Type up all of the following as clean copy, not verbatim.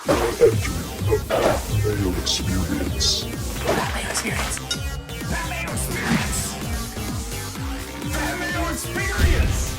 Entering the Mayo Experience. Mayo Experience. Mayo Experience. Mayo Experience.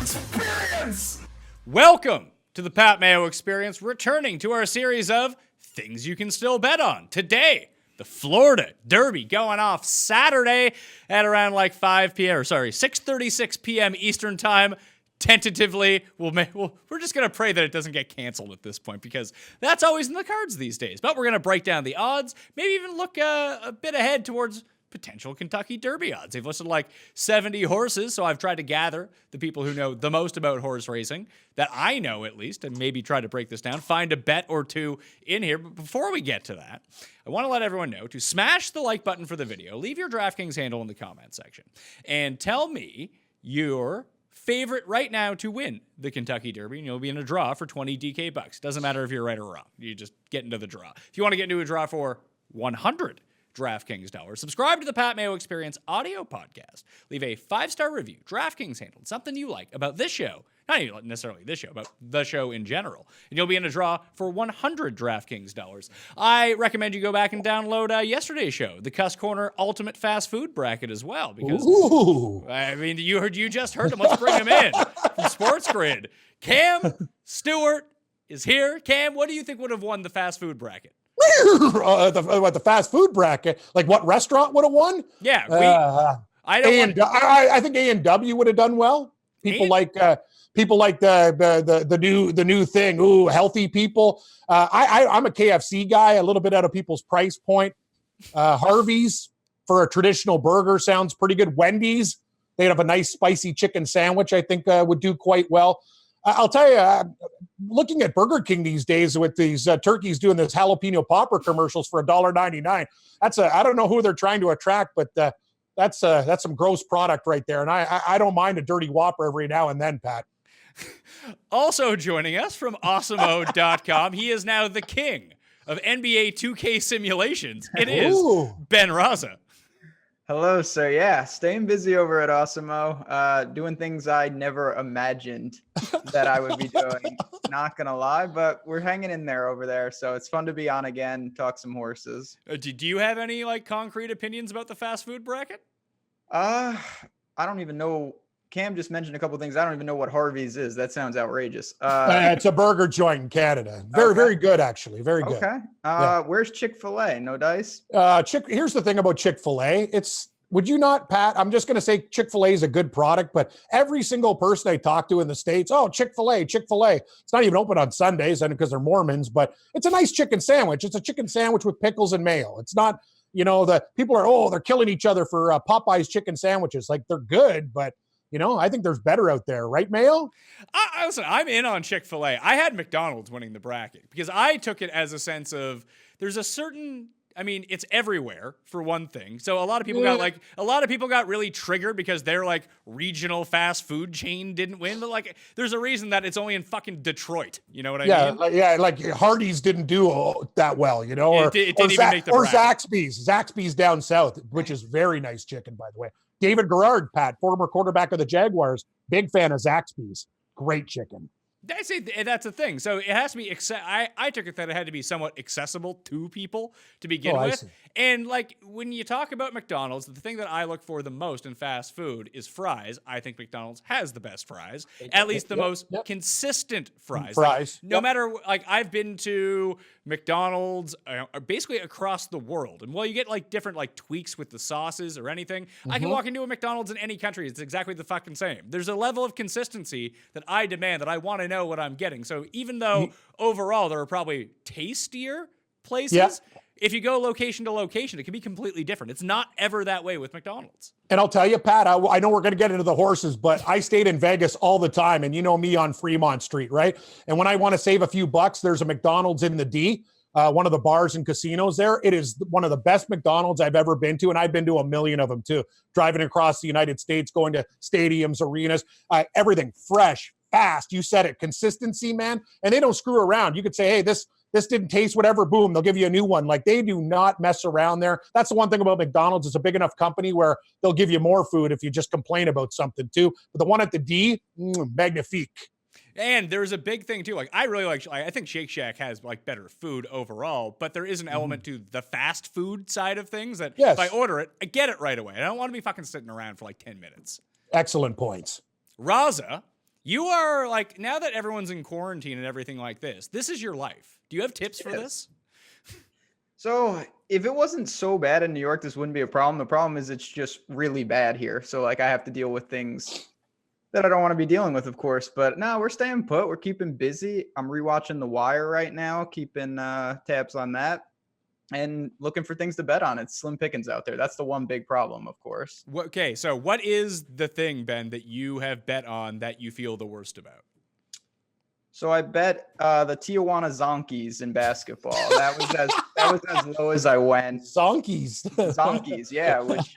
Experience. Welcome to the Pat Mayo Experience, returning to our series of things you can still bet on. Today, the Florida Derby going off Saturday at around like 5 p.m. or 6:36 p.m. Eastern Time. Tentatively, we're just going to pray that it doesn't get canceled at this point because that's always in the cards these days. But we're going to break down the odds, maybe even look a bit ahead towards potential Kentucky Derby odds. They've listed like 70 horses, so I've tried to gather the people who know the most about horse racing, that I know at least, and maybe try to break this down, find a bet or two in here. But before we get to that, I want to let everyone know to smash the like button for the video, leave your DraftKings handle in the comment section, and tell me your favorite right now to win the Kentucky Derby, and you'll be in a draw for 20 DK bucks. Doesn't matter if you're right or wrong. You just get into the draw. If you want to get into a draw for 100 DraftKings dollars, subscribe to the Pat Mayo Experience audio podcast. Leave a 5-star review, DraftKings handle, something you like about this show. Not even necessarily this show, but the show in general. And you'll be in a draw for 100 DraftKings dollars. I recommend you go back and download yesterday's show, the Cuss Corner Ultimate Fast Food Bracket as well. Because, I mean, you just heard him. Let's bring him in from Sports Grid. Cam Stewart is here. Cam, what do you think would have won the fast food bracket? The fast food bracket, like what restaurant would have won? Yeah, I think A&W would have done well. People like the new thing. Ooh, healthy people. I'm a KFC guy. A little bit out of people's price point. Harvey's for a traditional burger sounds pretty good. Wendy's, they'd have a nice spicy chicken sandwich. I think would do quite well. I'll tell you, looking at Burger King these days with these turkeys doing this jalapeno popper commercials for $1.99. I don't know who they're trying to attract, but that's some gross product right there. And I don't mind a dirty Whopper every now and then, Pat. Also joining us from awesomeo.com, he is now the king of NBA 2K simulations. It is Ben Rasa. Hello, sir. Yeah, staying busy over at Awesomeo, doing things I never imagined that I would be doing. Not gonna lie, but we're hanging in there over there, so it's fun to be on again, talk some horses. Do you have any like concrete opinions about the fast food bracket? I don't even know. Cam just mentioned a couple things. I don't even know what Harvey's is. That sounds outrageous. It's a burger joint in Canada. Very good, actually. Very good. Okay. Where's Chick-fil-A? No dice? Here's the thing about Chick-fil-A. Would you not, Pat? I'm just going to say Chick-fil-A is a good product, but every single person I talk to in the States, Chick-fil-A. It's not even open on Sundays because they're Mormons, but it's a nice chicken sandwich. It's a chicken sandwich with pickles and mayo. It's not, the people are, they're killing each other for Popeye's chicken sandwiches. Like, they're good, but I think there's better out there, right, Mayo? Listen, I'm in on Chick-fil-A. I had McDonald's winning the bracket because I took it as a sense of there's a certain, it's everywhere for one thing. So a lot of people got really triggered because their like regional fast food chain didn't win. But like, there's a reason that it's only in fucking Detroit. You know what I mean? Like Hardee's didn't do that well, it didn't even make the or bracket. Zaxby's down south, which is very nice chicken, by the way. David Garrard, Pat, former quarterback of the Jaguars, big fan of Zaxby's. Great chicken. That's the thing. So it has to be, I took it that it had to be somewhat accessible to people to begin with. And like when you talk about McDonald's, the thing that I look for the most in fast food is fries. I think McDonald's has the best fries, at least the most consistent fries. No matter, like I've been to McDonald's basically across the world. And while you get like different like tweaks with the sauces or anything, I can walk into a McDonald's in any country. It's exactly the fucking same. There's a level of consistency that I demand, that I want to know what I'm getting. So even though overall there are probably tastier places, if you go location to location, it can be completely different. It's not ever that way with McDonald's. And I'll tell you, Pat, I know we're going to get into the horses, but I stayed in Vegas all the time. And you know me on Fremont Street, right? And when I want to save a few bucks, there's a McDonald's in the D, one of the bars and casinos there. It is one of the best McDonald's I've ever been to. And I've been to a million of them too, driving across the United States, going to stadiums, arenas, everything fresh, fast. You said it, consistency, man. And they don't screw around. You could say, hey, this didn't taste whatever, boom, they'll give you a new one. Like, they do not mess around there. That's the one thing about McDonald's. It's a big enough company where they'll give you more food if you just complain about something too. But the one at the D, magnifique. And there's a big thing too. Like I really like. I think Shake Shack has like better food overall, but there is an element to the fast food side of things that if I order it, I get it right away. I don't want to be fucking sitting around for like 10 minutes. Excellent points. Raza, you are like, now that everyone's in quarantine and everything like this is your life. Do you have tips for this? So if it wasn't so bad in New York, this wouldn't be a problem. The problem is it's just really bad here. So like I have to deal with things that I don't want to be dealing with, of course. But no, we're staying put. We're keeping busy. I'm rewatching The Wire right now, keeping tabs on that and looking for things to bet on. It's slim pickings out there. That's the one big problem, of course. Okay, so what is the thing, Ben, that you have bet on that you feel the worst about? So I bet the Tijuana Zonkies in basketball. That was as low as I went. Zonkies. Zonkies, yeah. Which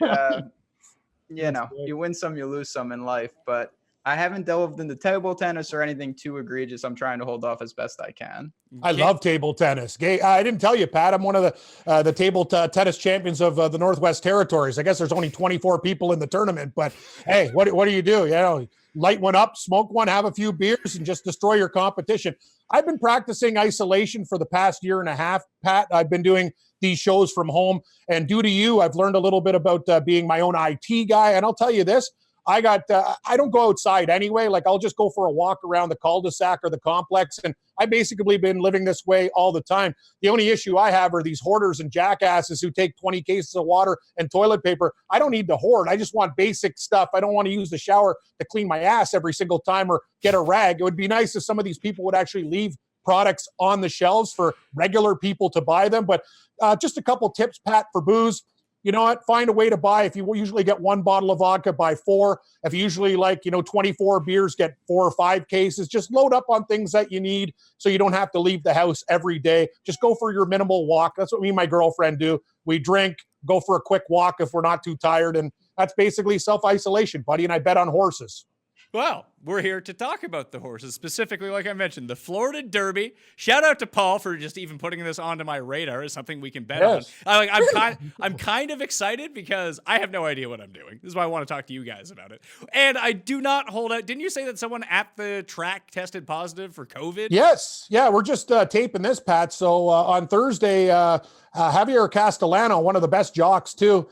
you win some, you lose some in life. But I haven't delved into table tennis or anything too egregious. I'm trying to hold off as best I can. I love table tennis. I didn't tell you, Pat. I'm one of the table tennis champions of the Northwest Territories. I guess there's only 24 people in the tournament, but hey, what do you do? You know, light one up, smoke one, have a few beers, and just destroy your competition. I've been practicing isolation for the past year and a half, Pat. I've been doing these shows from home, and due to you, I've learned a little bit about being my own IT guy. And I'll tell you this. I don't go outside anyway. Like I'll just go for a walk around the cul-de-sac or the complex. And I've basically been living this way all the time. The only issue I have are these hoarders and jackasses who take 20 cases of water and toilet paper. I don't need to hoard. I just want basic stuff. I don't want to use the shower to clean my ass every single time or get a rag. It would be nice if some of these people would actually leave products on the shelves for regular people to buy them. But just a couple tips, Pat, for booze. You know what? Find a way to buy. If you usually get one bottle of vodka, buy 4. If you usually 24 beers, get 4 or 5 cases. Just load up on things that you need so you don't have to leave the house every day. Just go for your minimal walk. That's what me and my girlfriend do. We drink, go for a quick walk if we're not too tired. And that's basically self-isolation. Buddy and I bet on horses. Well, we're here to talk about the horses, specifically, like I mentioned, the Florida Derby. Shout out to Paul for just even putting this onto my radar as something we can bet on. I'm kind of excited because I have no idea what I'm doing. This is why I want to talk to you guys about it. And I do not hold out. Didn't you say that someone at the track tested positive for COVID? Yes. Yeah, we're just taping this, Pat. So on Thursday, Javier Castellano, one of the best jocks too,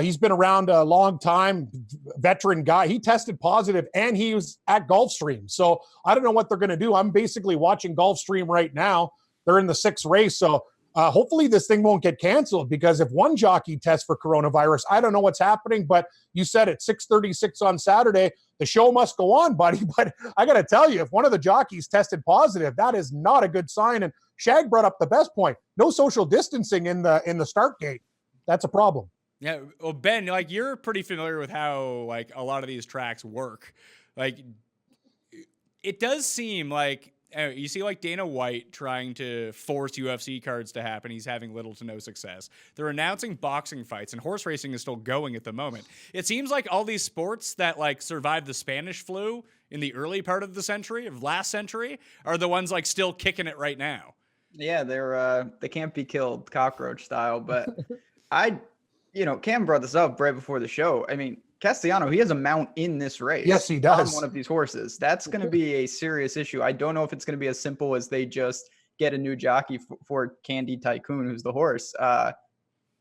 he's been around a long time, veteran guy. He tested positive and he was at Gulfstream. So I don't know what they're going to do. I'm basically watching Gulfstream right now. They're in the 6th race. So hopefully this thing won't get canceled because if one jockey tests for coronavirus, I don't know what's happening. But you said at 6:36 on Saturday, the show must go on, buddy. But I got to tell you, if one of the jockeys tested positive, that is not a good sign. And Shag brought up the best point. No social distancing in the start gate. That's a problem. Yeah, well, Ben, like you're pretty familiar with how like a lot of these tracks work. Like, it does seem like you see like Dana White trying to force UFC cards to happen. He's having little to no success. They're announcing boxing fights, and horse racing is still going at the moment. It seems like all these sports that like survived the Spanish flu in the early part of last century, are the ones like still kicking it right now. Yeah, they can't be killed cockroach style, but Cam brought this up right before the show. I mean, Castellano, he has a mount in this race. Yes, he does. On one of these horses. That's going to be a serious issue. I don't know if it's going to be as simple as they just get a new jockey for Candy Tycoon, who's the horse.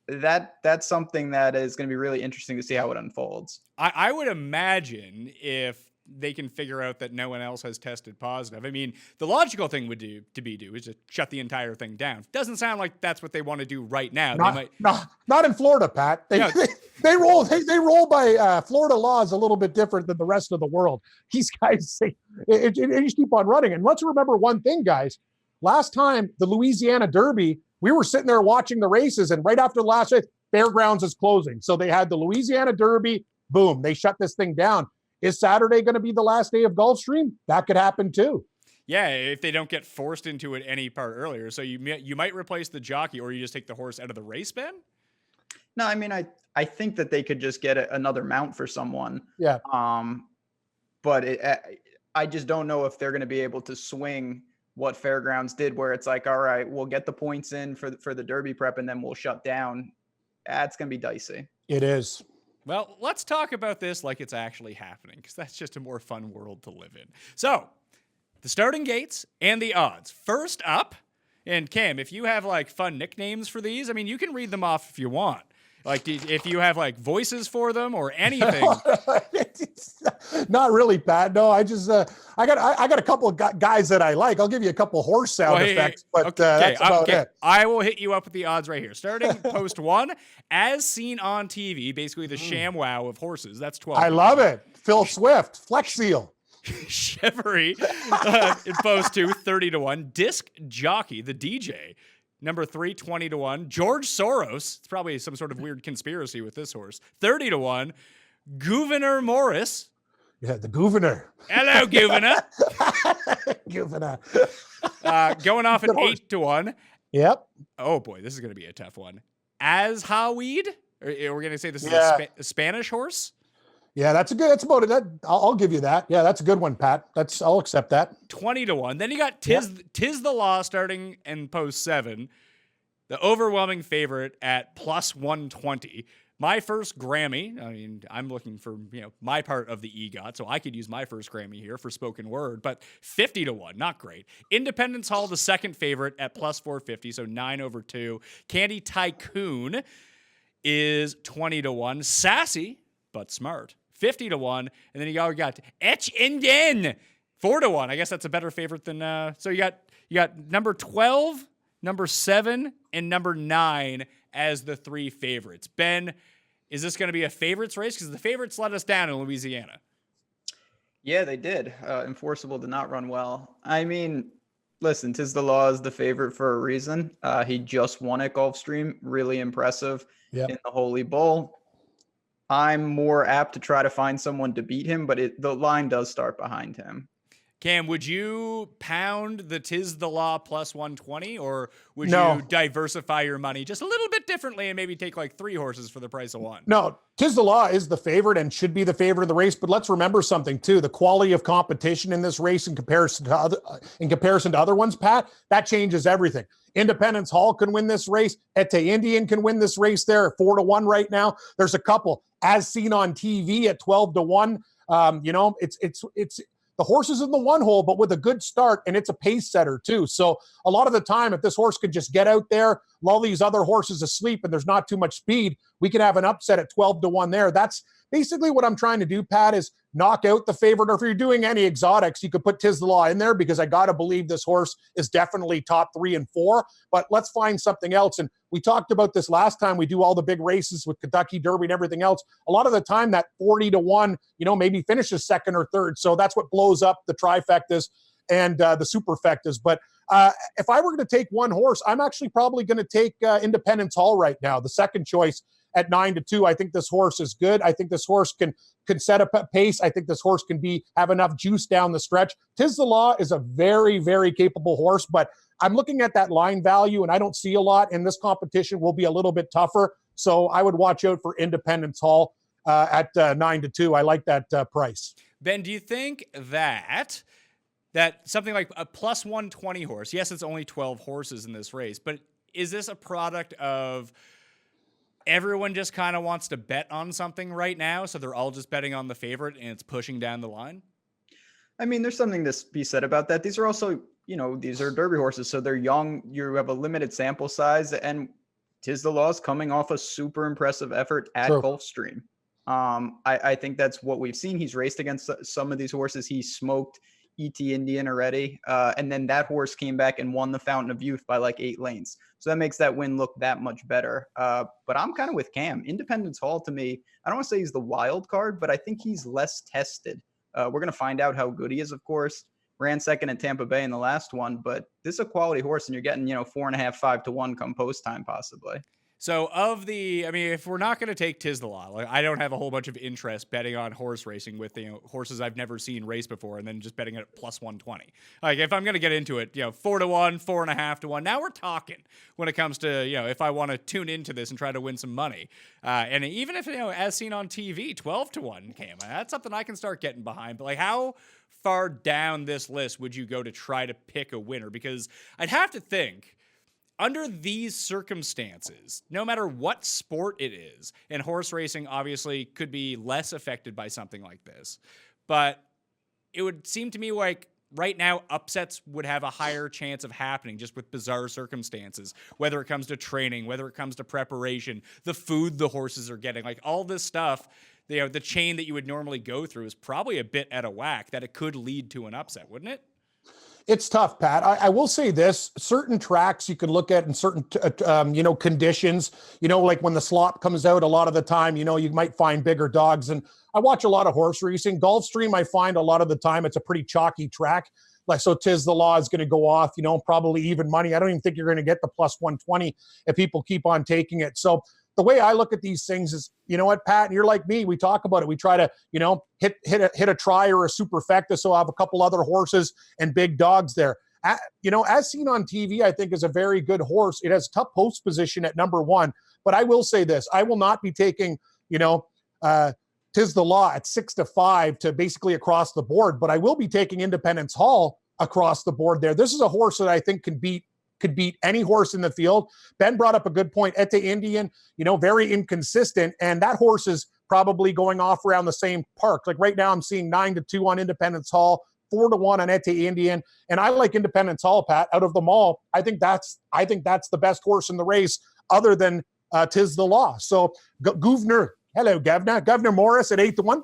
That's something that is going to be really interesting to see how it unfolds. I would imagine if they can figure out that no one else has tested positive. I mean, the logical thing would do is to shut the entire thing down. Doesn't sound like that's what they want to do right now. Not in Florida, Pat. They roll by Florida laws a little bit different than the rest of the world. These guys say it just keep on running. And let's remember one thing, guys. Last time the Louisiana Derby, we were sitting there watching the races, and right after the last race, Fairgrounds is closing. So they had the Louisiana Derby. Boom, they shut this thing down. Is Saturday going to be the last day of Gulfstream? That could happen too. Yeah, if they don't get forced into it any part earlier. So you might replace the jockey, or you just take the horse out of the race, Ben? No, I mean, I think that they could just get another mount for someone. Yeah. But I just don't know if they're going to be able to swing what Fairgrounds did, where it's like, all right, we'll get the points in for the Derby prep, and then we'll shut down. It's going to be dicey. It is. Well, let's talk about this like it's actually happening, because that's just a more fun world to live in. So, the starting gates and the odds. First up, and Cam, if you have like fun nicknames for these, I mean, you can read them off if you want. Like if you have like voices for them or anything. Not really, Pat. No, I just I got a couple of guys that I like. I'll give you a couple horse sound effects, but that's about it. I will hit you up with the odds right here. Starting post 1, as seen on TV, basically the ShamWow of horses. That's 12. I love it. Phil Swift, Flex Seal. Chevrolet in post 2, 30-1. Disc Jockey, the DJ. Number 3, 20-1. George Soros. It's probably some sort of weird conspiracy with this horse. 30-1. Gouverneur Morris. Yeah, the Gouverneur. Hello, Gouverneur. Gouverneur. Going off at 8-1. Yep. Oh boy, this is going to be a tough one. Azhaweed. We're going to say this is a Spanish horse. Yeah, that's about it. I'll give you that. Yeah, that's a good one, Pat. I'll accept that. 20-1. Then you got Tis the Law starting in post 7. The overwhelming favorite at plus 120. My first Grammy. I mean, I'm looking for my part of the EGOT, so I could use my first Grammy here for spoken word. But 50-1, not great. Independence Hall, the second favorite at plus 450, so 9/2. Candy Tycoon is 20-1. Sassy but smart. 50-1, and then you got Etch Indian 4-1. I guess that's a better favorite than so you got number 12, number 7, and number 9 as the 3 favorites. Ben, is this going to be a favorites race? Because the favorites let us down in Louisiana. Yeah, they did. Enforceable did not run well. I mean, listen, Tis the Law is the favorite for a reason. He just won at Gulfstream. Really impressive in the Holy Bull. I'm more apt to try to find someone to beat him, but the line does start behind him. Cam, would you pound the Tis the Law plus 120, or would you diversify your money just a little bit differently and maybe take like 3 horses for the price of 1? No, Tis the Law is the favorite and should be the favorite of the race. But let's remember something too: the quality of competition in this race in comparison to other ones, Pat, that changes everything. Independence Hall can win this race. Ete Indian can win this race there at 4-1 right now. There's a couple as seen on TV at 12-1. It's the horse is in the 1 hole, but with a good start, and it's a pace setter too. So a lot of the time, if this horse could just get out there, lull these other horses asleep, and there's not too much speed, we could have an upset at 12-1 there. That's basically what I'm trying to do, Pat, is knock out the favorite. Or if you're doing any exotics, you could put Tis the Law in there, because I got to believe this horse is definitely top 3 and 4. But let's find something else. And we talked about this last time. We do all the big races with Kentucky Derby and everything else. A lot of the time, that 40-1, maybe finishes second or third. So that's what blows up the trifectas and the superfectas. But if I were going to take one horse, I'm actually probably going to take Independence Hall right now, the second choice at 9-2. I think this horse is good. I think this horse can set a pace. I think this horse can have enough juice down the stretch. Tis the Law is a very, very capable horse, but I'm looking at that line value, and I don't see a lot. And this competition will be a little bit tougher. So I would watch out for Independence Hall at 9-2. I like that price. Ben, do you think that something like a plus 120 horse, yes, it's only 12 horses in this race, but is this a product of everyone just kind of wants to bet on something right now, so they're all just betting on the favorite and it's pushing down the line? I mean, there's something to be said about that. These are also, these are Derby horses, so they're young. You have a limited sample size, and Tis the Law's coming off a super impressive effort at Gulfstream. I think that's what we've seen. He's raced against some of these horses. He smoked E.T. Indian already, and then that horse came back and won the Fountain of Youth by like 8 lanes. So that makes that win look that much better. But I'm kind of with Cam. Independence Hall, to me, I don't want to say he's the wild card, but I think he's less tested. We're going to find out how good he is, of course. Ran second at Tampa Bay in the last one, but this is a quality horse, and you're getting 4.5, 5-1 come post time possibly. So if we're not going to take Tis the Law, like I don't have a whole bunch of interest betting on horse racing with horses I've never seen race before, and then just betting at plus 120. Like if I'm going to get into it, 4-1, 4.5-1. Now we're talking when it comes to if I want to tune into this and try to win some money. And even if as seen on TV, 12-1, Cam, that's something I can start getting behind. But like how far down this list would you go to try to pick a winner? Because I'd have to think, under these circumstances, no matter what sport it is, and horse racing obviously could be less affected by something like this, but it would seem to me like right now upsets would have a higher chance of happening just with bizarre circumstances, whether it comes to training, whether it comes to preparation, the food the horses are getting, like all this stuff, the chain that you would normally go through is probably a bit out of whack that it could lead to an upset, wouldn't it? It's tough, Pat. I will say this: certain tracks you can look at in certain, conditions. Like when the slop comes out, a lot of the time, you might find bigger dogs. And I watch a lot of horse racing. Gulfstream, I find a lot of the time it's a pretty chalky track. Like so, Tiz the Law is going to go off. Probably even money. I don't even think you're going to get the plus 120 if people keep on taking it. So the way I look at these things is, you know what, Pat, and you're like me, we talk about it. We try to, hit a try or a superfecta. So I have a couple other horses and big dogs there. As seen on TV, I think is a very good horse. It has tough post position at number 1, but I will say this, I will not be taking, Tiz the Law at 6-5 to basically across the board, but I will be taking Independence Hall across the board there. This is a horse that I think could beat any horse in the field. Ben brought up a good point. Ete Indian, very inconsistent. And that horse is probably going off around the same park. Like right now I'm seeing 9-2 on Independence Hall, 4-1 on Ete Indian. And I like Independence Hall, Pat, out of them all. I think that's the best horse in the race other than Tiz the Law. So Governor, hello, Governor Morris at 8-1.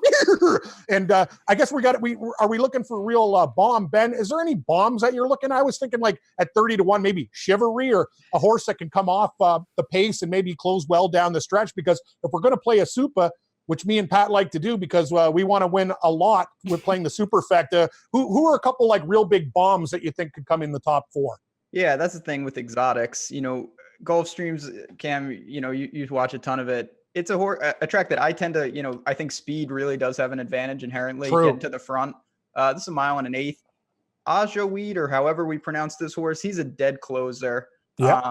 And I guess are we looking for a real bomb, Ben? Is there any bombs that you're looking? I was thinking like at 30-1, maybe Chivalry or a horse that can come off the pace and maybe close well down the stretch. Because if we're going to play a Supa, which me and Pat like to do because we want to win a lot with playing the Superfecta, who are a couple like real big bombs that you think could come in the top 4? Yeah, that's the thing with exotics. Gulfstream's, Cam, you watch a ton of it. It's a track that I tend to, I think speed really does have an advantage inherently. Getting to the front. This is a 1 1/8. Aja Weed, or however we pronounce this horse, he's a dead closer. Yep.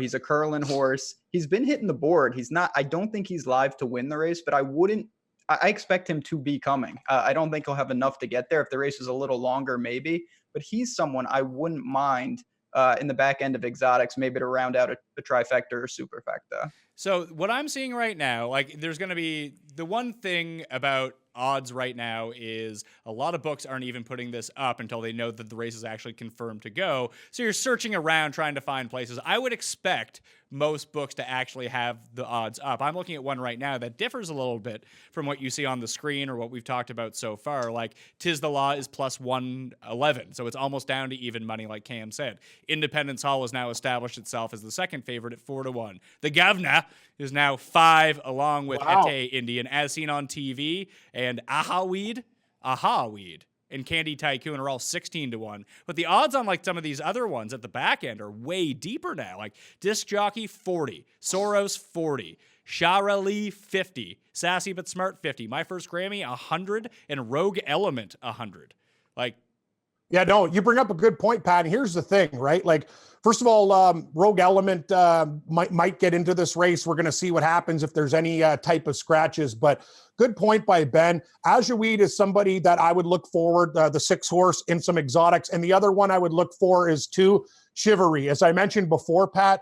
He's a curling horse. He's been hitting the board. I don't think he's live to win the race, but I expect him to be coming. I don't think he'll have enough to get there. If the race is a little longer, maybe, but he's someone I wouldn't mind in the back end of exotics, maybe to round out a trifecta or superfecta. So what I'm seeing right now, like there's going to be the one thing about odds right now is a lot of books aren't even putting this up until they know that the race is actually confirmed to go. So you're searching around trying to find places. I would expect most books to actually have the odds up. I'm looking at one right now that differs a little bit from what you see on the screen or what we've talked about so far. Like Tiz the Law is plus 111, so it's almost down to even money, like Cam said. Independence Hall has now established itself as the second favorite at 4-1. The Governor is now 5, along with Ete Indian, as seen on TV, and Aha Weed, and Candy Tycoon are all 16-1. But the odds on like some of these other ones at the back end are way deeper now. Like Disc Jockey 40, Soros 40, Shara Lee 50, Sassy But Smart 50, My First Grammy 100, and Rogue Element 100. Like, yeah, no, you bring up a good point, Pat. And here's the thing, right? Like, first of all, Rogue Element might get into this race. We're going to see what happens if there's any type of scratches. But good point by Ben. Ajaweed is somebody that I would look forward, the 6 horse in some exotics. And the other one I would look for is 2, Chivalry. As I mentioned before, Pat,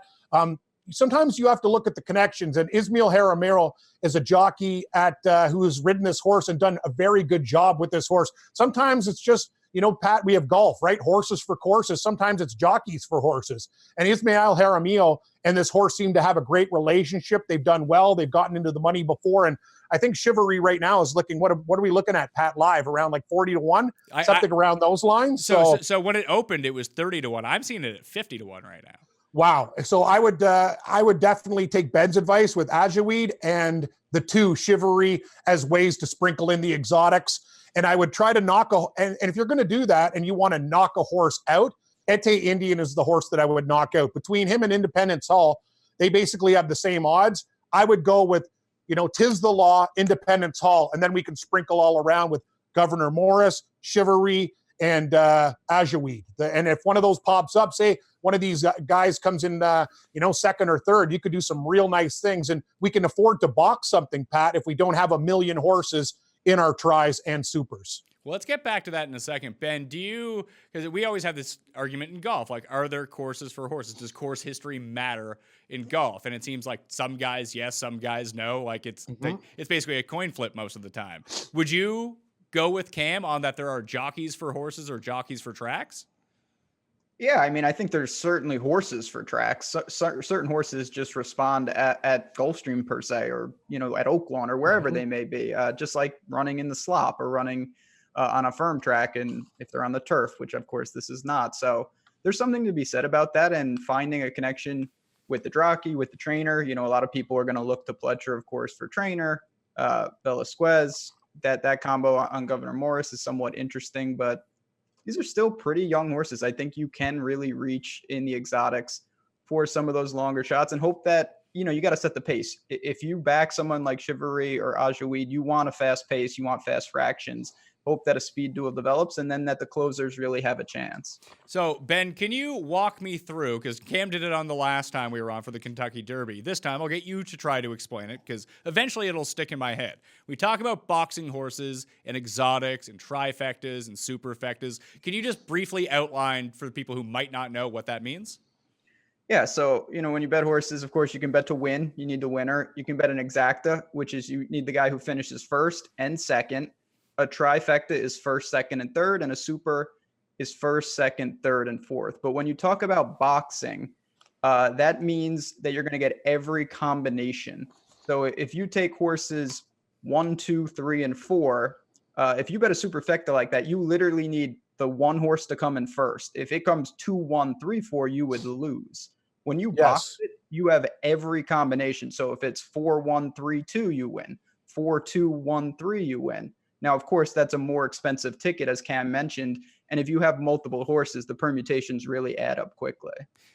sometimes you have to look at the connections. And Ismail Jaramillo is a jockey who has ridden this horse and done a very good job with this horse. Sometimes it's just, Pat, we have golf, right? Horses for courses. Sometimes it's jockeys for horses. And Ismail Jaramillo and this horse seem to have a great relationship. They've done well. They've gotten into the money before. And I think Chivalry right now is looking, what are we looking at, Pat, live? Around like 40-1? Something around those lines? So when it opened, it was 30-1. I'm seeing it at 50-1 right now. Wow. So I would definitely take Ben's advice with Ajaweed and the 2, Chivalry, as ways to sprinkle in the exotics. And I would try to and if you're going to do that and you want to knock a horse out, Ete Indian is the horse that I would knock out. Between him and Independence Hall, they basically have the same odds. I would go with, Tiz the Law, Independence Hall, and then we can sprinkle all around with Governor Morris, Chivalry, and Ajaweed. And if one of those pops up, say one of these guys comes in, second or third, you could do some real nice things. And we can afford to box something, Pat, if we don't have 1 million horses in our tries and supers. Well, let's get back to that in a second. Ben, because we always have this argument in golf, like, are there courses for horses? Does course history matter in golf? And it seems like some guys, yes, some guys, no. Like it's basically a coin flip most of the time. Would you go with Cam on that there are jockeys for horses or jockeys for tracks? Yeah, I mean, I think there's certainly horses for tracks. Certain horses just respond at Gulfstream per se, or at Oaklawn or wherever they may be. Just like running in the slop or running on a firm track, and if they're on the turf, which of course this is not. So there's something to be said about that, and finding a connection with the jockey, with the trainer. A lot of people are going to look to Pletcher, of course, for trainer. Velasquez, that combo on Governor Morris is somewhat interesting, but these are still pretty young horses. I think you can really reach in the exotics for some of those longer shots, and hope that, you got to set the pace. If you back someone like Chivalry or Ajoweed, you want a fast pace, you want fast fractions. Hope that a speed duel develops, and then that the closers really have a chance. So, Ben, can you walk me through, because Cam did it on the last time we were on for the Kentucky Derby. This time I'll get you to try to explain it, because eventually it'll stick in my head. We talk about boxing horses and exotics and trifectas and superfectas. Can you just briefly outline for the people who might not know what that means? Yeah, so, when you bet horses, of course, you can bet to win. You need the winner. You can bet an exacta, which is you need the guy who finishes first and second. A trifecta is first, second, and third, and a super is first, second, third, and fourth. But when you talk about boxing, that means that you're going to get every combination. So if you take horses 1, 2, 3, and 4, if you bet a superfecta like that, you literally need the one horse to come in first. If it comes 2, 1, 3, 4, you would lose. When you box it, you have every combination. So if it's 4, 1, 3, 2, you win. 4, 2, 1, 3, you win. Now, of course, that's a more expensive ticket, as Cam mentioned. And if you have multiple horses, the permutations really add up quickly.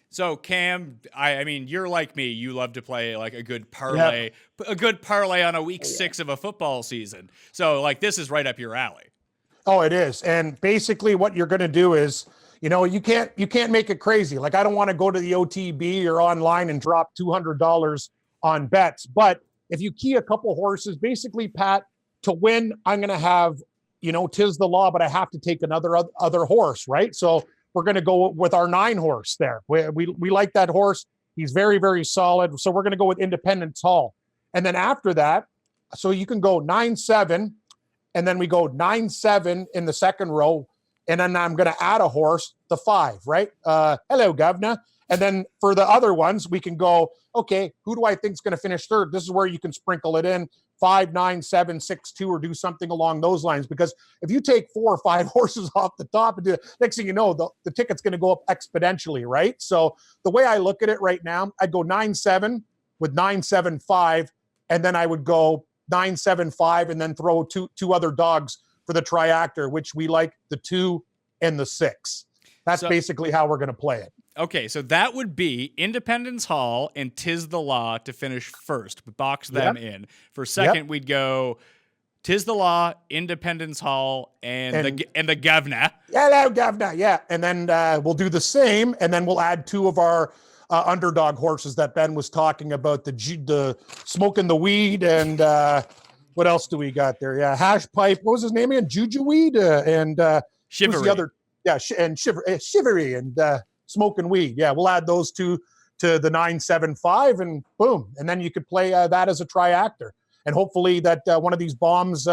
So, Cam, I mean, you're like me. You love to play like a good parlay, on a week 6 of a football season. So, like, this is right up your alley. Oh, it is. And basically what you're going to do is, you can't make it crazy. Like, I don't want to go to the OTB or online and drop $200 on bets. But if you key a couple horses, basically, Pat, to win, I'm going to have, tis the law, but I have to take another horse, right? So we're going to go with our 9 horse there. We like that horse. He's very, very solid. So we're going to go with Independence Hall. And then after that, so you can go 9-7, and then we go 9-7 in the second row. And then I'm going to add a horse, the 5, right? Hello, governor. And then for the other ones, we can go, okay, who do I think is going to finish third? This is where you can sprinkle it in. 5, 9, 7, 6, 2, or do something along those lines. Because if you take 4 or 5 horses off the top and do it, next thing you know, the ticket's going to go up exponentially, right? So the way I look at it right now, I'd go 9-7 with 9-7-5, and then I would go 9-7-5, and then throw two other dogs for the triactor, which we like the 2 and the 6. That's basically how we're going to play it. Okay, so that would be Independence Hall and Tis the Law to finish first. Box them in. For second, we'd go Tis the Law, Independence Hall, and the governor. Hello, governor. Yeah, and then we'll do the same, and then we'll add 2 of our underdog horses that Ben was talking about, the smoking the weed, and what else do we got there? Yeah, hash pipe. What was his name again? Juju weed and Chivalry. The other? Yeah, and Chivalry and smoking weed. Yeah, we'll add those 2 to the 9-7-5, and boom, and then you could play that as a triactor, and hopefully that one of these bombs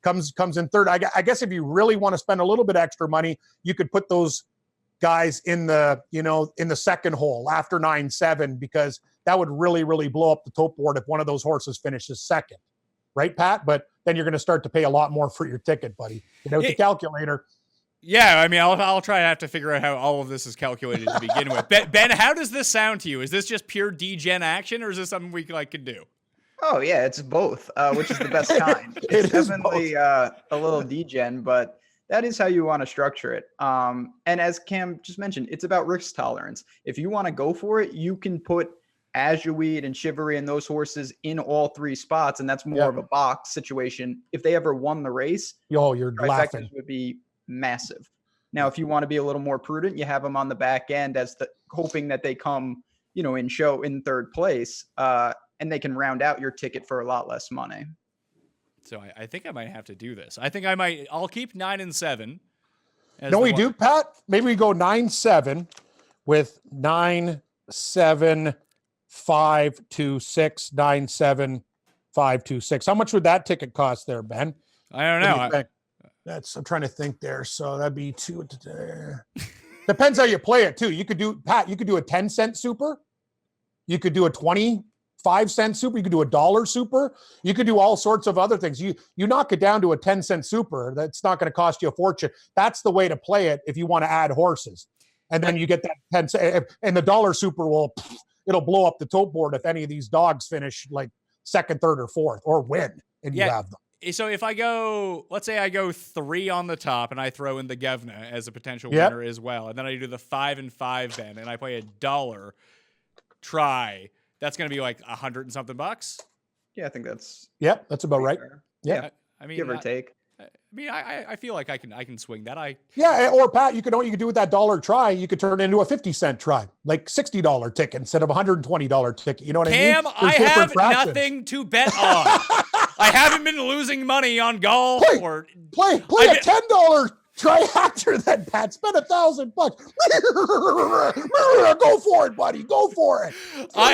comes in third. I guess if you really want to spend a little bit extra money, you could put those guys in the second hole after 9-7, because that would really, really blow up the top board if one of those horses finishes second, right, Pat? But then you're going to start to pay a lot more for your ticket, buddy. With the calculator. Yeah, I mean, I'll try to have to figure out how all of this is calculated to begin with. Ben, how does this sound to you? Is this just pure degen action, or is this something we could do? Oh yeah, it's both, which is the best kind. It's definitely a little degen, but that is how you want to structure it. And as Cam just mentioned, it's about risk tolerance. If you want to go for it, you can put Ajoweed and Chivalry and those horses in all 3 spots, and that's more of a box situation. If they ever won the race, you're laughing. Would be massive. Now, if you want to be a little more prudent, you have them on the back end as hoping that they come, in third place, and they can round out your ticket for a lot less money. So I think I might have to do this. I think I'll keep 9 and 7. No, we do, Pat. Maybe we go 9-7 with 9-7-5-2-6, 9-7-5-2-6. How much would that ticket cost there, Ben? I don't know. I'm trying to think there. So that'd be two. Depends how you play it too. You could do, Pat, you could do a 10-cent super. You could do a 25-cent super. You could do $1 super. You could do all sorts of other things. You knock it down to a 10-cent super. That's not going to cost you a fortune. That's the way to play it if you want to add horses. And then you get that 10 cent, and the $1 super it'll blow up the tote board if any of these dogs finish like second, third, or fourth, or win, and you have them. So if I go, let's say I go 3 on the top and I throw in the governor as a potential winner as well. And then I do the 5 and 5 then, and I play $1 try. That's going to be like $100 and something bucks. Yeah, I think that's. Yep, that's about right. Fair. Yeah. I mean, give or take. I feel like I can swing that. Or Pat, you could do with that $1 try. You could turn it into a 50-cent try, like $60 ticket instead of $120 ticket. You know what I mean? Cam, I have nothing to bet on. I haven't been losing money on golf play a $10 try after that, Pat. Spend $1,000. Go for it, buddy. Go for it.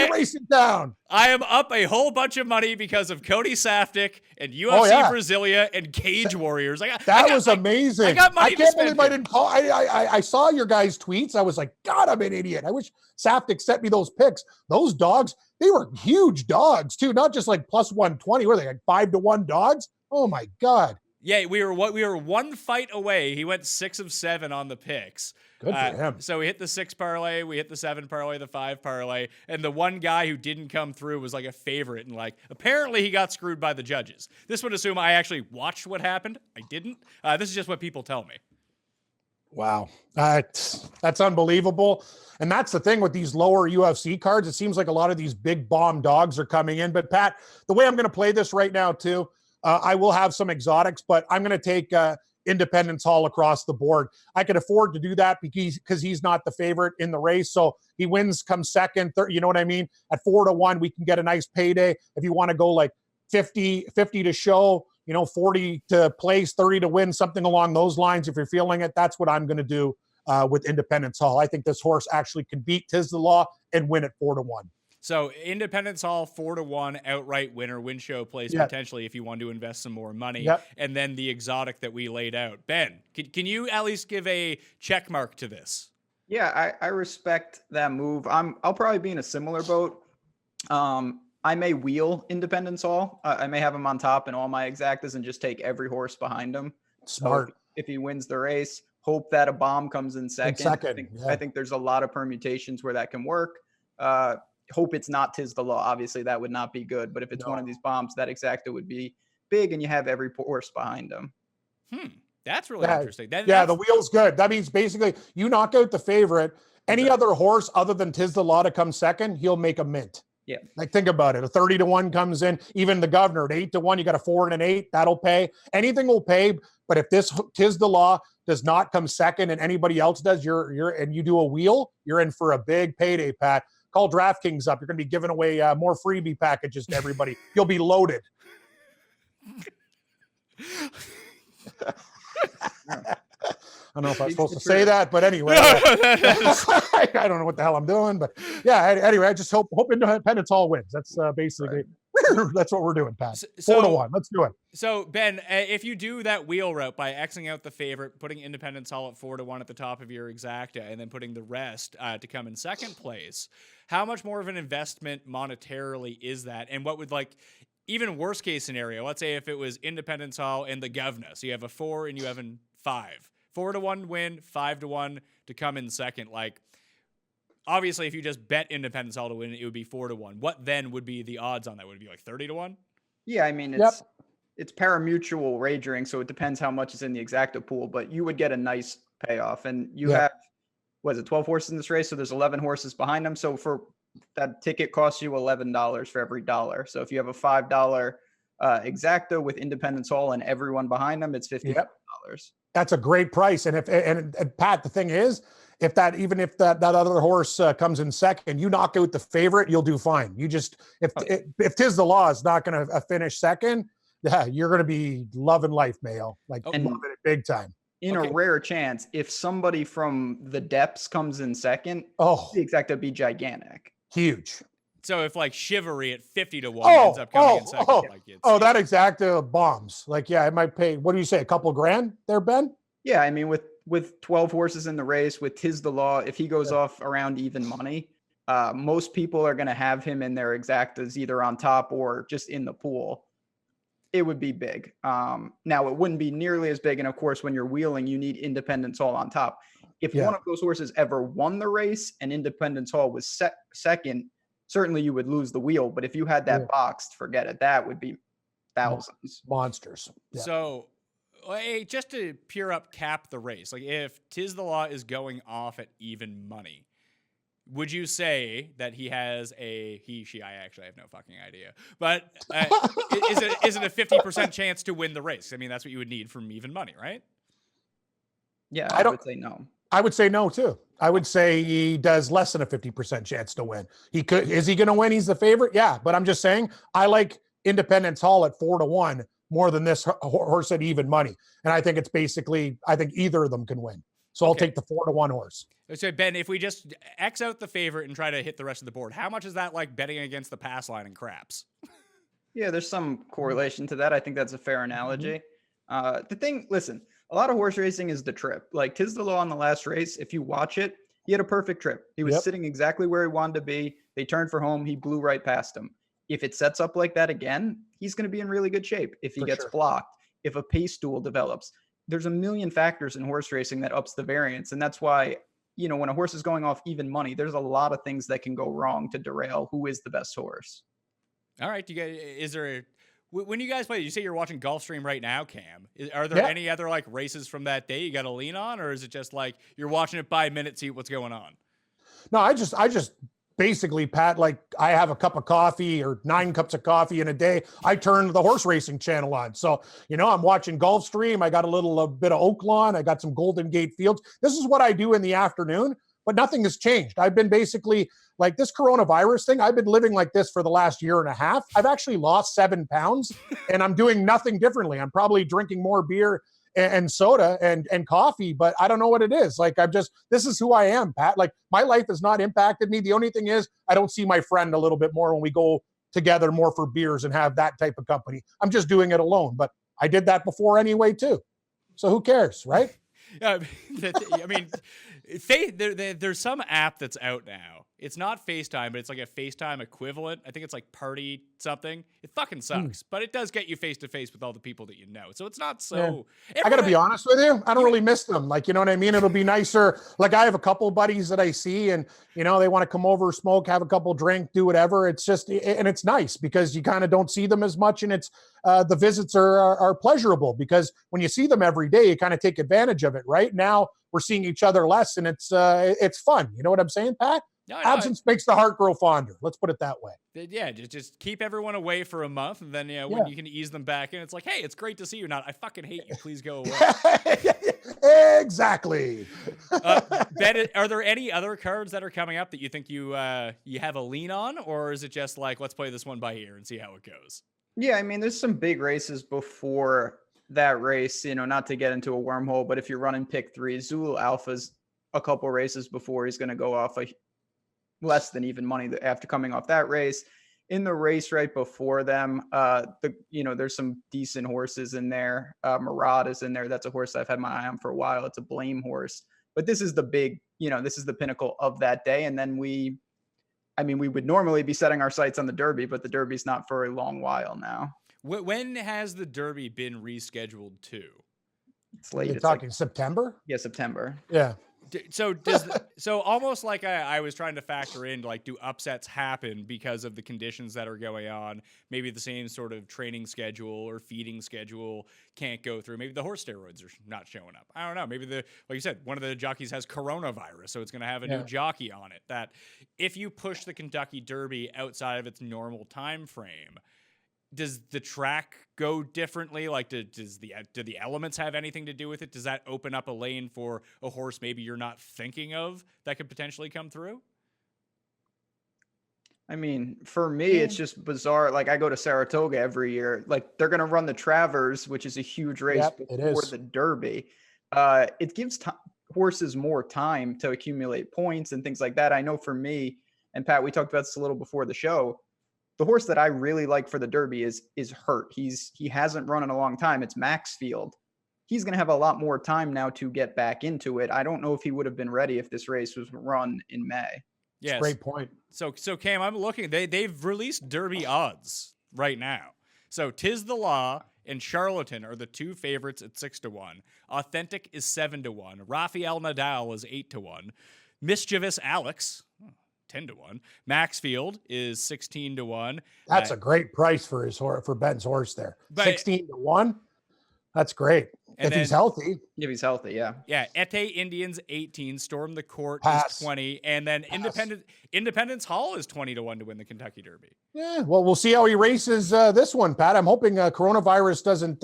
Race it down. I am up a whole bunch of money because of Cody Safdie and UFC Brasilia and Cage Warriors. That was amazing. I got money. I can't believe I didn't call. I saw your guys' tweets. I was like, God, I'm an idiot. I wish Safdie sent me those picks. Those dogs, they were huge dogs too, not just like plus 120. Were they like 5-1 dogs? Oh my God. Yeah, we were 1 fight away. He went 6 of 7 on the picks. Good for him. So we hit the 6 parlay, we hit the 7 parlay, the 5 parlay, and the one guy who didn't come through was like a favorite, and like apparently he got screwed by the judges. This would assume I actually watched what happened. I didn't. This is just what people tell me. Wow, that's unbelievable. And that's the thing with these lower UFC cards. It seems like a lot of these big bomb dogs are coming in. But Pat, the way I'm going to play this right now too. I will have some exotics, but I'm going to take Independence Hall across the board. I can afford to do that because he's not the favorite in the race. So he wins, comes second, third, you know what I mean? At 4-1, we can get a nice payday. If you want to go like 50 to show, 40 to place, 30 to win, something along those lines. If you're feeling it, that's what I'm going to do with Independence Hall. I think this horse actually can beat Tiz the Law and win at 4-1. So Independence Hall 4-1 outright winner, win show place potentially if you want to invest some more money, and then the exotic that we laid out. Ben, can you at least give a check mark to this? Yeah, I respect that move. I'll probably be in a similar boat. I may wheel Independence Hall. I may have him on top in all my exactas and just take every horse behind him. Smart. So if he wins the race, hope that a bomb comes in second. I think there's a lot of permutations where that can work. Hope it's not Tiz the Law. Obviously, that would not be good. But if it's one of these bombs, that exacta would be big, and you have every horse behind them. That's really interesting. The wheel's good. That means basically you knock out the favorite. Any other horse other than Tiz the Law to come second, he'll make a mint. Yeah. Like think about it. A 30-1 comes in. Even the governor at 8-1, you got a 4 and an 8. That'll pay. Anything will pay. But if this Tiz the Law does not come second and anybody else does, and you do a wheel, you're in for a big payday, Pat. Call DraftKings up. You're going to be giving away more freebie packages to everybody. You'll be loaded. I don't know if I'm supposed to say that, but anyway, I don't know what the hell I'm doing, but anyway, I just hope Independence Hall wins. That's basically that's what we're doing, Pat. 4-1. Let's do it. So Ben, if you do that wheel route by Xing out the favorite, putting Independence Hall at 4-1 at the top of your exacta, and then putting the rest to come in second place, how much more of an investment monetarily is that? And what would even worst case scenario? Let's say if it was Independence Hall and the governor, so you have a 4 and you have a 5. 4-1 win, 5-1 to come in second. Obviously, if you just bet Independence Hall to win, it would be 4-1. What then would be the odds on that? Would it be like 30-1? Yeah, I mean, it's pari-mutual wagering, so it depends how much is in the exacta pool, but you would get a nice payoff. And you have, 12 horses in this race? So there's 11 horses behind them. So for that ticket costs you $11 for every dollar. So if you have a $5 exacta with Independence Hall and everyone behind them, it's $50. That's a great price. And if Pat, the thing is, if that other horse comes in second, you knock out the favorite, you'll do fine. You just if Tiz the Law is not going to finish second, you're going to be loving life, Mayo, loving it big time. In a rare chance, if somebody from the depths comes in second, the exacta be gigantic. Huge. So if like Chivalry at 50 to 1 ends up coming in second, like it's that exact bombs. Like, yeah, I might pay, what do you say, a couple grand there, Ben? Yeah, I mean, with 12 horses in the race, with Tis the Law, if he goes off around even money, most people are going to have him in their exactas either on top or just in the pool. It would be big. Now, it wouldn't be nearly as big. And of course, when you're wheeling, you need Independence Hall on top. If one of those horses ever won the race and Independence Hall was second, certainly you would lose the wheel. But if you had that boxed, forget it. That would be thousands. Monsters. Yeah. So, hey, just to pure up cap the race, like if Tis the Law is going off at even money, would you say that he has she, I actually have no fucking idea, but is it a 50% chance to win the race? I mean, that's what you would need from even money, right? Yeah, I would say no. I would say no too. I would say he does less than a 50% chance to win. Is he going to win? He's the favorite. Yeah. But I'm just saying, I like Independence Hall at 4 to 1 more than this horse at even money. And I think it's basically, I think either of them can win. So I'll take the 4 to 1 horse. So Ben, if we just X out the favorite and try to hit the rest of the board, how much is that like betting against the pass line and craps? Yeah, there's some correlation to that. I think that's a fair analogy. The thing, listen, a lot of horse racing is the trip. Like Tis the Law on the last race, if you watch it, he had a perfect trip. He was sitting exactly where he wanted to be. They turned for home. He blew right past him. If it sets up like that again, he's going to be in really good shape. If he gets blocked, if a pace duel develops, there's a million factors in horse racing that ups the variance. And that's why, you know, when a horse is going off even money, there's a lot of things that can go wrong to derail who is the best horse. All right. When you guys play, you say you're watching Gulfstream right now, Cam. Are there any other like races from that day you got to lean on, or is it just like you're watching it by minute, see what's going on? No, I just basically, Pat, like I have a cup of coffee or 9 cups of coffee in a day. I turn the horse racing channel on. So, you know, I'm watching Gulfstream. I got a bit of Oaklawn. I got some Golden Gate Fields. This is what I do in the afternoon, but nothing has changed. I've been basically like this coronavirus thing. I've been living like this for the last year and a half. I've actually lost 7 pounds and I'm doing nothing differently. I'm probably drinking more beer and soda and coffee, but I don't know what it is. Like this is who I am, Pat. Like my life has not impacted me. The only thing is I don't see my friend a little bit more when we go together more for beers and have that type of company. I'm just doing it alone, but I did that before anyway too. So who cares, right? I mean, there's some app that's out now. It's not FaceTime, but it's like a FaceTime equivalent. I think it's like Party something. It fucking sucks, but it does get you face to face with all the people that you know. So it's not so. I got to be honest with you. I don't really miss them. Like, you know what I mean? It'll be nicer. Like I have a couple buddies that I see and, you know, they want to come over, smoke, have a couple drink, do whatever. It's just, and it's nice because you kind of don't see them as much. And it's, the visits are pleasurable because when you see them every day, you kind of take advantage of it. Right now we're seeing each other less and it's fun. You know what I'm saying, Pat? No, absence makes the heart grow fonder. Let's put it that way. Yeah, just keep everyone away for a month, and then when you can ease them back in, it's like, hey, it's great to see you. Not, I fucking hate you. Please go away. Exactly. Ben, are there any other cards that are coming up that you think you have a lean on, or is it just like let's play this one by ear and see how it goes? Yeah, I mean, there's some big races before that race. You know, not to get into a wormhole, but if you're running pick 3, Zulu Alpha's a couple races before he's going to go off less than even money after coming off that race. In the race right before them, there's some decent horses in there. Murad is in there. That's a horse I've had my eye on for a while. It's a blame horse, but this is the big, this is the pinnacle of that day. And then we would normally be setting our sights on the Derby, but the Derby's not for a long while now. When has the Derby been rescheduled to? It's late. You're talking September? Yeah, September. Yeah. So so almost like I was trying to factor in, like, do upsets happen because of the conditions that are going on? Maybe the same sort of training schedule or feeding schedule can't go through. Maybe the horse steroids are not showing up. I don't know. Maybe like you said, one of the jockeys has coronavirus, so it's going to have a new jockey on it. That if you push the Kentucky Derby outside of its normal time frame, does the track go differently? Like, do the elements have anything to do with it? Does that open up a lane for a horse maybe you're not thinking of that could potentially come through? I mean, for me, it's just bizarre. Like, I go to Saratoga every year. Like, they're going to run the Travers, which is a huge race before the Derby. It gives horses more time to accumulate points and things like that. I know for me, And Pat, we talked about this a little before the show. The horse that I really like for the Derby is hurt. He hasn't run in a long time. It's Maxfield. He's going to have a lot more time now to get back into it. I don't know if he would have been ready if this race was run in May. Yes. Great point. So Cam, I'm looking. They've released Derby odds right now. So Tis the Law and Charlatan are the two favorites at 6-1. Authentic is 7-1. Rafael Nadal is 8-1. Mischievous Alex, 10-1. Maxfield is 16-1. That's a great price for Ben's horse there. But- 16-1. That's great. And If he's then- healthy. If he's healthy, yeah. Yeah, Ete Indians 18, Storm the Court Pass. is 20, and then Independence Hall is 20-1 to win the Kentucky Derby. Yeah, well, we'll see how he races this one, Pat. I'm hoping coronavirus doesn't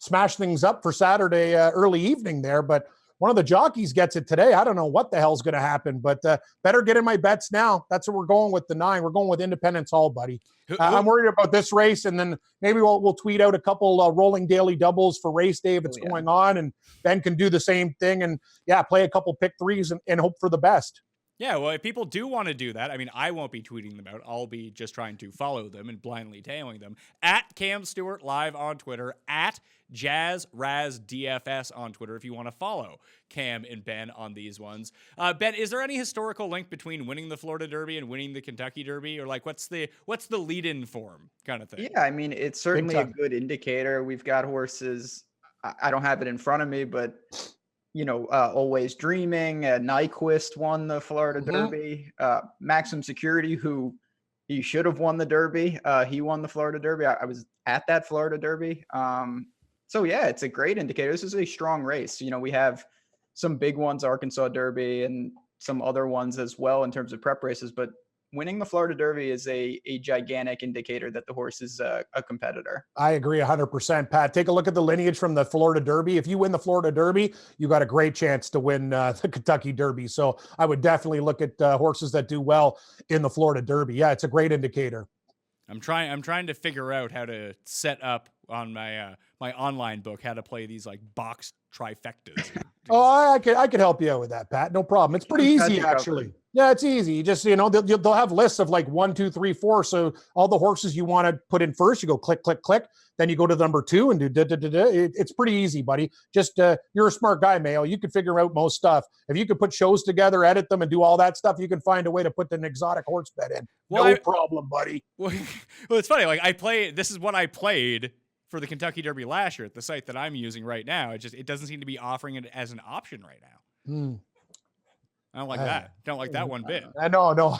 smash things up for Saturday early evening there, but one of the jockeys gets it today. I don't know what the hell's going to happen, but better get in my bets now. That's what we're going with the 9. We're going with Independence Hall, buddy. I'm worried about this race, and then maybe we'll tweet out a couple rolling daily doubles for race day if it's going on, and Ben can do the same thing and, play a couple pick threes and hope for the best. Yeah, well, if people do want to do that, I mean, I won't be tweeting them out. I'll be just trying to follow them and blindly tailing them. At Cam Stewart Live on Twitter, at JazzRazDFS on Twitter if you want to follow Cam and Ben on these ones. Ben, is there any historical link between winning the Florida Derby and winning the Kentucky Derby? Or like what's the lead-in form kind of thing? Yeah, I mean, it's certainly a good indicator. We've got horses. I don't have it in front of me, but Always Dreaming, Nyquist won the Florida Derby. Maximum Security, who he should have won the Derby. He won the Florida Derby. I was at that Florida Derby. So yeah, it's a great indicator. This is a strong race. We have some big ones, Arkansas Derby, and some other ones as well in terms of prep races, but winning the Florida Derby is a gigantic indicator that the horse is a competitor. I agree 100%, Pat. Take a look at the lineage from the Florida Derby. If you win the Florida Derby, you got a great chance to win the Kentucky Derby. So I would definitely look at horses that do well in the Florida Derby. Yeah, it's a great indicator. I'm trying to figure out how to set up on my my online book how to play these like box trifectas. I could help you out with that, Pat. No problem. It's pretty easy, actually. Yeah, it's easy. You just, they'll have lists of like 1, 2, 3, 4. So all the horses you want to put in first, you go click, click, click. Then you go to number 2 and do da-da-da-da. It's pretty easy, buddy. Just you're a smart guy, Mayo. You can figure out most stuff. If you could put shows together, edit them, and do all that stuff, you can find a way to put an exotic horse bet in. No problem, buddy. Well, it's funny. Like this is what I played for the Kentucky Derby last year at the site that I'm using right now. It doesn't seem to be offering it as an option right now. I don't like that. Don't like that one bit. No.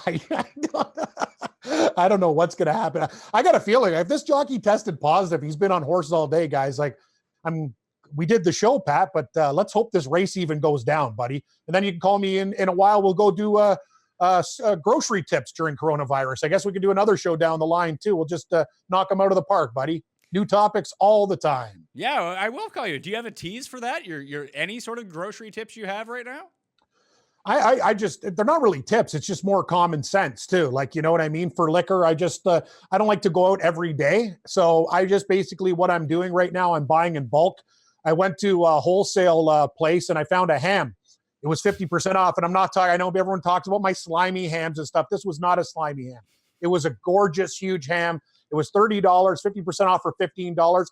I don't know what's going to happen. I got a feeling if this jockey tested positive, he's been on horses all day, guys. Like, we did the show, Pat, but let's hope this race even goes down, buddy. And then you can call me in a while. We'll go do grocery tips during coronavirus. I guess we can do another show down the line too. We'll just knock them out of the park, buddy. New topics all the time. Yeah, I will call you. Do you have a tease for that? Your any sort of grocery tips you have right now? I just, they're not really tips. It's just more common sense too. Like, you know what I mean? For liquor, I don't like to go out every day. So I just basically what I'm doing right now, I'm buying in bulk. I went to a wholesale place and I found a ham. It was 50% off. And I'm not talking, I know everyone talks about my slimy hams and stuff. This was not a slimy ham. It was a gorgeous, huge ham. It was $30, 50% off for $15.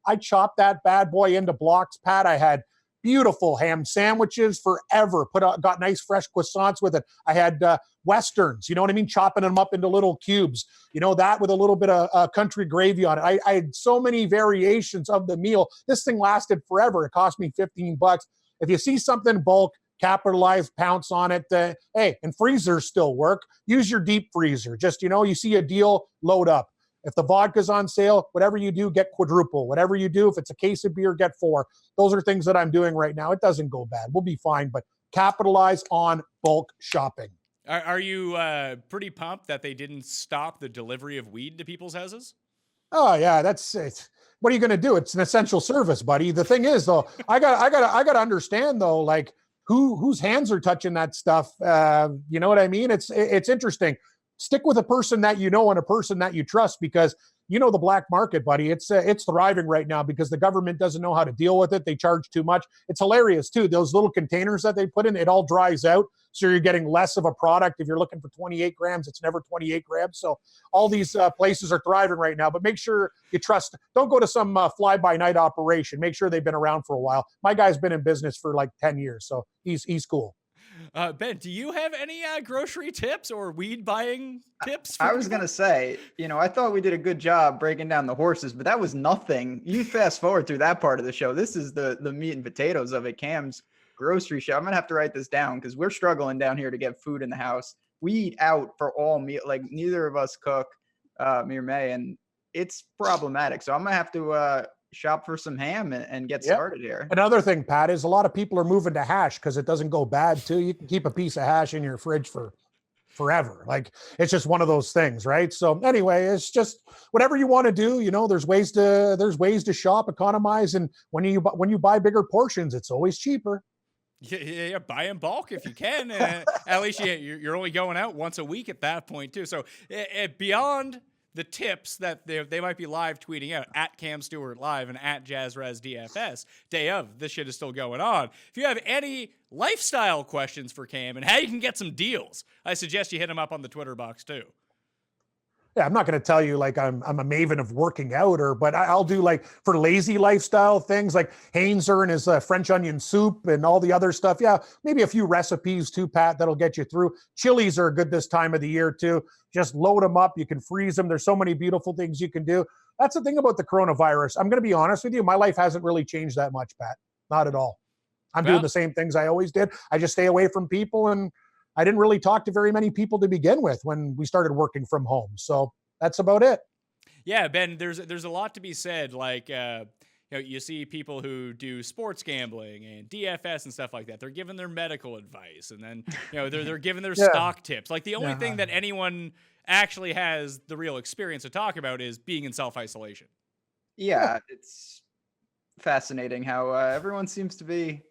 I chopped that bad boy into blocks, Pat. I had beautiful ham sandwiches forever. Got nice fresh croissants with it. I had Westerns, you know what I mean? Chopping them up into little cubes. That with a little bit of country gravy on it. I had so many variations of the meal. This thing lasted forever. It cost me $15. If you see something bulk, capitalize, pounce on it. Hey, and freezers still work. Use your deep freezer. Just, you see a deal, load up. If the vodka's on sale, whatever you do, get quadruple. Whatever you do, if it's a case of beer, get 4. Those are things that I'm doing right now. It doesn't go bad. We'll be fine, but capitalize on bulk shopping. Are you pretty pumped that they didn't stop the delivery of weed to people's houses? Oh yeah, that's it. What are you going to do? It's an essential service, buddy. The thing is, though, I got to understand though, like whose hands are touching that stuff. You know what I mean? It's interesting. Stick with a person that you know and a person that you trust, because the black market, buddy. It's thriving right now because the government doesn't know how to deal with it. They charge too much. It's hilarious too. Those little containers that they put in, it all dries out. So you're getting less of a product. If you're looking for 28 grams, it's never 28 grams. So all these places are thriving right now, but make sure you trust. Don't go to some fly-by-night operation. Make sure they've been around for a while. My guy's been in business for like 10 years, so he's cool. Ben, do you have any grocery tips or weed buying tips? I was going to say, I thought we did a good job breaking down the horses, but that was nothing. You fast forward through that part of the show. This is the meat and potatoes of it. Cam's grocery shop. I'm going to have to write this down because we're struggling down here to get food in the house. We eat out for all meal. Like neither of us cook, me or May, and it's problematic. So I'm going to have to shop for some ham and get started here. Another thing, Pat, is a lot of people are moving to hash because it doesn't go bad too. You can keep a piece of hash in your fridge for forever. Like it's just one of those things, right? So anyway, it's just whatever you want to do. There's ways to shop, economize, and when you buy bigger portions, it's always cheaper. Yeah, buy in bulk if you can. At least you're only going out once a week at that point too. So beyond the tips that they might be live tweeting out at Cam Stewart Live and at JazzResDFS, day of, this shit is still going on. If you have any lifestyle questions for Cam and how you can get some deals, I suggest you hit him up on the Twitter box too. Yeah, I'm not going to tell you like I'm a maven of working out, but I'll do like for lazy lifestyle things like Hainzer and his French onion soup and all the other stuff. Yeah, maybe a few recipes too, Pat, that'll get you through. Chilies are good this time of the year too. Just load them up. You can freeze them. There's so many beautiful things you can do. That's the thing about the coronavirus. I'm going to be honest with you. My life hasn't really changed that much, Pat. Not at all. I'm doing the same things I always did. I just stay away from people, and I didn't really talk to very many people to begin with when we started working from home. So that's about it. Yeah, Ben, there's a lot to be said. Like, you see people who do sports gambling and DFS and stuff like that. They're giving their medical advice, and then they're giving their stock tips. Like the only thing that anyone actually has the real experience to talk about is being in self-isolation. Yeah, it's fascinating how everyone seems to be.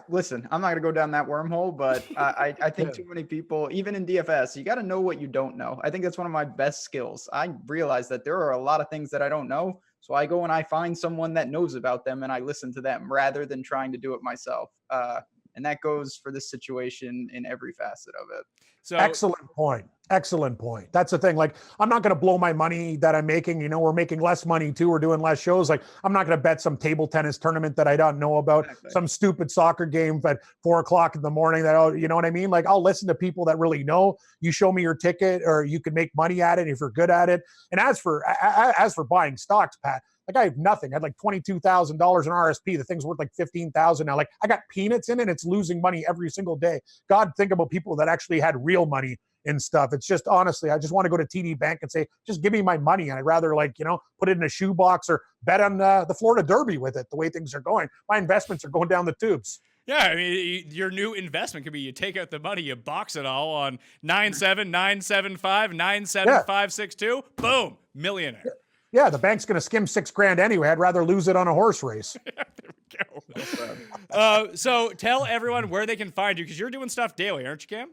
Listen, I'm not going to go down that wormhole, but I think too many people, even in DFS, you got to know what you don't know. I think that's one of my best skills. I realize that there are a lot of things that I don't know. So I go and I find someone that knows about them and I listen to them rather than trying to do it myself. And that goes for this situation in every facet of it. So Excellent point. That's the thing. Like, I'm not going to blow my money that I'm making. We're making less money too. We're doing less shows. Like, I'm not going to bet some table tennis tournament that I don't know about, some stupid soccer game at 4:00 in the morning that, you know what I mean? Like, I'll listen to people that really know. You show me your ticket or you can make money at it if you're good at it. And as for buying stocks, Pat, like I have nothing. I had like $22,000 in RSP. The thing's worth like $15,000 now. Like I got peanuts in it. It's losing money every single day. God, think about people that actually had real money in stuff. It's just, honestly, I just want to go to TD Bank and say, just give me my money. And I'd rather put it in a shoebox or bet on the Florida Derby with it. The way things are going, my investments are going down the tubes. Yeah, I mean, your new investment could be you take out the money, you box it all on 97975 97562, boom, millionaire. Yeah, the bank's going to skim $6,000 anyway. I'd rather lose it on a horse race. There we go. So tell everyone where they can find you because you're doing stuff daily, aren't you, Cam?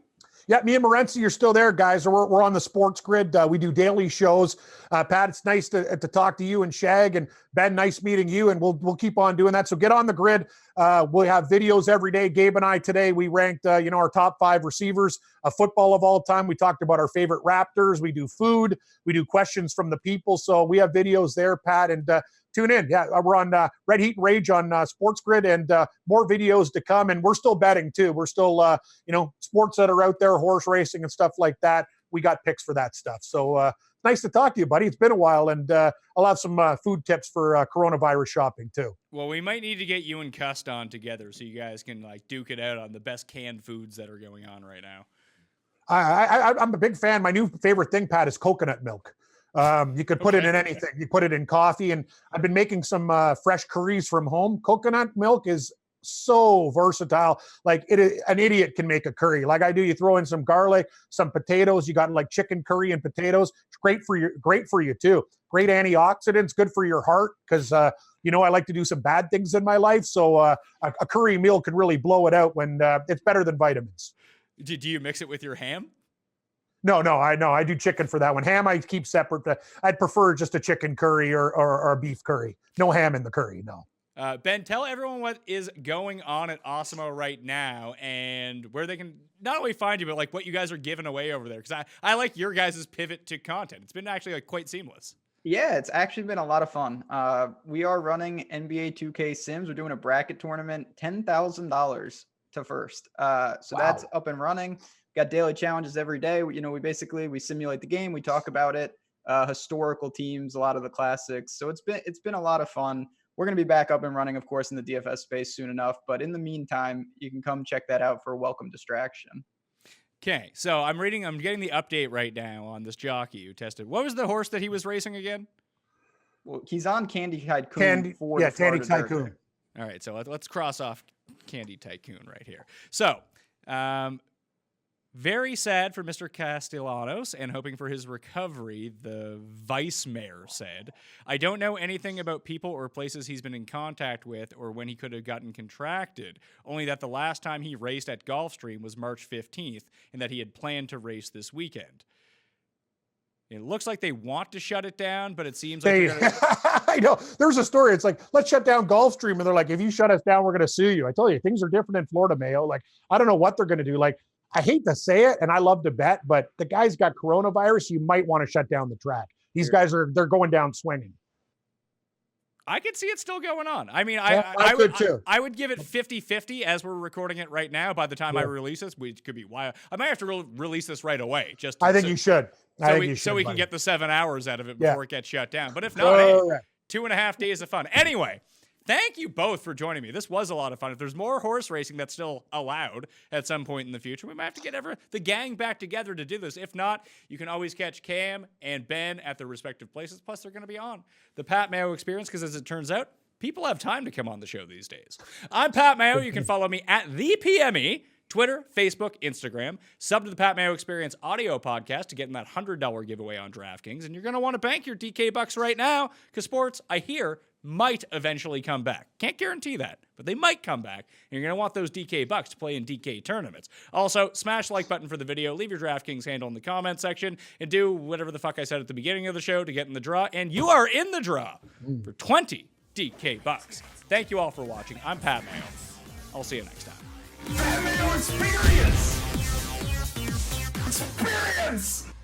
Yeah, me and Morency are still there, guys. We're on the Sports Grid. We do daily shows. Pat, it's nice to talk to you and Shag, and Ben, nice meeting you, and we'll keep on doing that. So get on the grid. We'll have videos every day. Gabe and I today, we ranked our top 5 receivers of football of all time. We talked about our favorite Raptors. We do food. We do questions from the people. So we have videos there, Pat, and tune in. Yeah, we're on Red Heat and Rage on Sports Grid, and more videos to come. And we're still betting too. We're still, sports that are out there, horse racing and stuff like that. We got picks for that stuff. So nice to talk to you, buddy. It's been a while, and I'll have some food tips for coronavirus shopping too. Well, we might need to get you and Cust on together so you guys can duke it out on the best canned foods that are going on right now. I'm a big fan. My new favorite thing, Pat, is coconut milk. You could put it in anything. You put it in coffee, and I've been making some fresh curries from home. Coconut milk is so versatile. Like an idiot can make a curry like I do. You throw in some garlic, some potatoes. You got like chicken curry and potatoes. It's great for you too. Great antioxidants, good for your heart because I like to do some bad things in my life. So a curry meal can really blow it out when it's better than vitamins. Do you mix it with your ham? No, I know. I do chicken for that one. Ham I keep separate. I'd prefer just a chicken curry or a beef curry. No ham in the curry, no. Ben, tell everyone what is going on at Osimo right now and where they can not only find you, but like what you guys are giving away over there. Because I like your guys' pivot to content. It's been actually like quite seamless. Yeah, it's actually been a lot of fun. We are running NBA 2K Sims. We're doing a bracket tournament, $10,000 to first. So that's up and running. Got daily challenges every day. We simulate the game. We talk about it. Historical teams, a lot of the classics. So it's been a lot of fun. We're going to be back up and running, of course, in the DFS space soon enough. But in the meantime, you can come check that out for a welcome distraction. Okay, so I'm getting the update right now on this jockey who tested. What was the horse that he was racing again? Well, he's on Candy Tycoon. Candy Tycoon. All right, so let's cross off Candy Tycoon right here. So, very sad for Mr. Castellanos and hoping for his recovery, the vice mayor said. I don't know anything about people or places he's been in contact with or when he could have gotten contracted, only that the last time he raced at Gulfstream was March 15th and that he had planned to race this weekend. It looks like they want to shut it down, but it seems like I know. There's a story. It's like, let's shut down Gulfstream. And they're like, if you shut us down, we're going to sue you. I tell you, things are different in Florida, Mayo. Like, I don't know what they're going to do. Like, I hate to say it, and I love to bet, but the guy's got coronavirus. You might want to shut down the track. These guys they're going down swinging. I could see it still going on. I mean, I could too. I would give it 50-50 as we're recording it right now. By the time I release this, which could be why I might have to release this right away. I think you should. So we can get the 7 hours out of it before it gets shut down. But if not, hey, 2.5 days of fun. Anyway, thank you both for joining me. This was a lot of fun. If there's more horse racing that's still allowed at some point in the future, we might have to get the gang back together to do this. If not, you can always catch Cam and Ben at their respective places. Plus, they're going to be on the Pat Mayo Experience because, as it turns out, people have time to come on the show these days. I'm Pat Mayo. You can follow me at the PME. Twitter, Facebook, Instagram. Sub to the Pat Mayo Experience audio podcast to get in that $100 giveaway on DraftKings. And you're going to want to bank your DK bucks right now because sports, I hear, might eventually come back. Can't guarantee that, but they might come back. And you're going to want those DK bucks to play in DK tournaments. Also, smash the like button for the video, leave your DraftKings handle in the comment section, and do whatever the fuck I said at the beginning of the show to get in the draw. And you are in the draw for 20 DK bucks. Thank you all for watching. I'm Pat Mayo. I'll see you next time. Pat Mayo Experience! Experience!